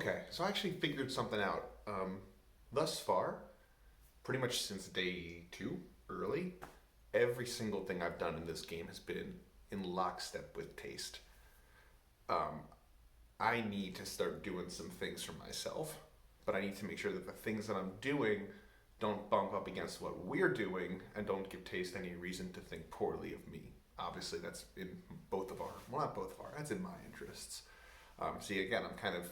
Okay, so I actually figured something out. Thus far, pretty much since day two, early, every single thing I've done in this game has been in lockstep with taste. Um, I need to start doing some things for myself, but I need to make sure that the things that I'm doing don't bump up against what we're doing and don't give taste any reason to think poorly of me. Obviously, that's in both of our, well, not both of our, that's in my interests. See, again, I'm kind of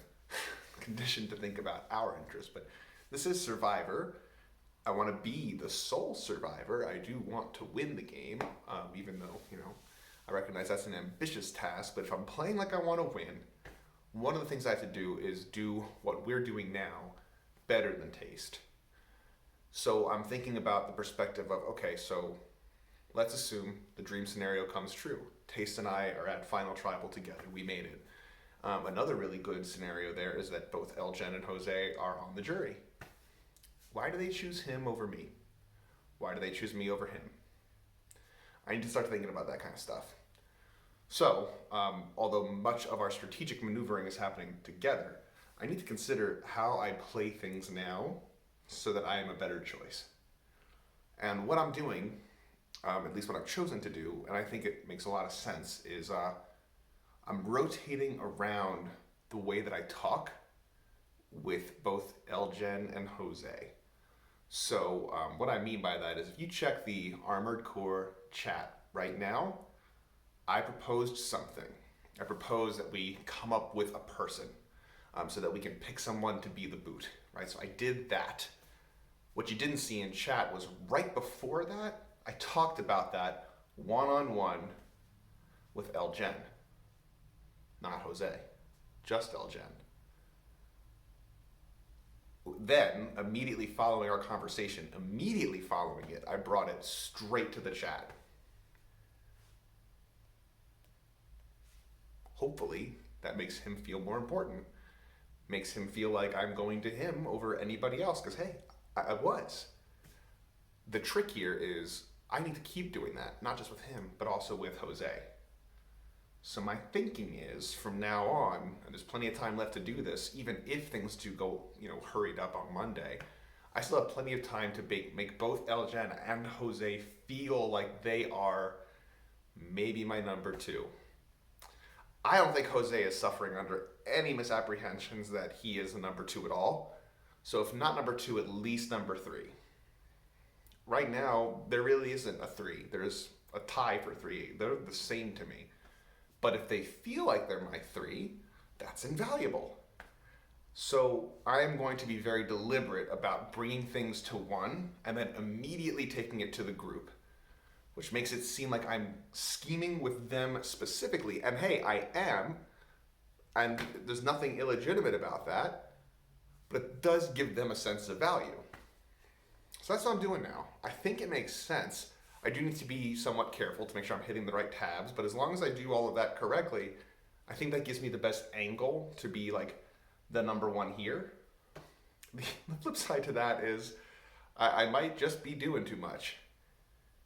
conditioned to think about our interests, but this is Survivor. I want to be the sole survivor. I do want to win the game, even though, I recognize that's an ambitious task, but if I'm playing like I want to win, one of the things I have to do is do what we're doing now better than taste. So I'm thinking about the perspective of, okay, so let's assume the dream scenario comes true. Taste and I are at Final Tribal together. We made it. Another really good scenario there is that both Elgen and Jose are on the jury. Why do they choose him over me? Why do they choose me over him? I need to start thinking about that kind of stuff. So, although much of our strategic maneuvering is happening together, I need to consider how I play things now so that I am a better choice. And what I'm doing, at least what I've chosen to do, and I think it makes a lot of sense, is I'm rotating around the way that I talk with both Elgen and Jose. So what I mean by that is if you check the Armored Core chat right now, I proposed something. I proposed that we come up with a person so that we can pick someone to be the boot, right? So I did that. What you didn't see in chat was right before that, I talked about that one-on-one with Elgen, not Jose, just Elgen. Then, immediately following our conversation, I brought it straight to the chat. Hopefully, that makes him feel more important. Makes him feel like I'm going to him over anybody else, because hey, I was. The trick here is I need to keep doing that, not just with him, but also with Jose. So my thinking is, from now on, and there's plenty of time left to do this, even if things do go, hurried up on Monday, I still have plenty of time to make both Elgen and Jose feel like they are maybe my number two. I don't think Jose is suffering under any misapprehensions that he is a number two at all. So if not number two, at least number three. Right now, there really isn't a three. There's a tie for three. They're the same to me. But if they feel like they're my three, that's invaluable. So I'm going to be very deliberate about bringing things to one and then immediately taking it to the group, which makes it seem like I'm scheming with them specifically. And hey, I am, and there's nothing illegitimate about that, but it does give them a sense of value. So that's what I'm doing now. I think it makes sense. I do need to be somewhat careful to make sure I'm hitting the right tabs, but as long as I do all of that correctly, I think that gives me the best angle to be like the number one here. The flip side to that is I might just be doing too much.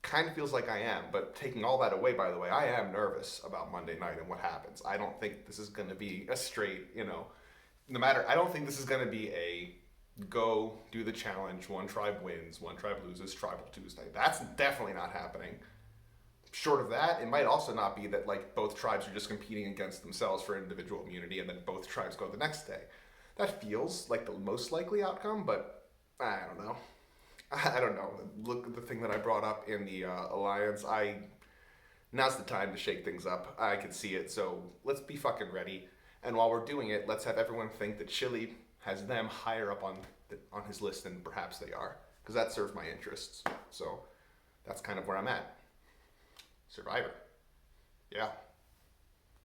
Kind of feels like I am, but taking all that away, by the way, I am nervous about Monday night and what happens. I don't think this is going to be a straight, I don't think this is going to be a go do the challenge, one tribe wins, one tribe loses, Tribal Tuesday. That's definitely not happening. Short of that, it might also not be that like both tribes are just competing against themselves for individual immunity and then both tribes go the next day. That feels like the most likely outcome, but I don't know. Look at the thing that I brought up in the alliance. Now's the time to shake things up. I can see it, so let's be fucking ready. And while we're doing it, let's have everyone think that Chili has them higher up on his list than perhaps they are, because that serves my interests. So that's kind of where I'm at. Survivor. Yeah.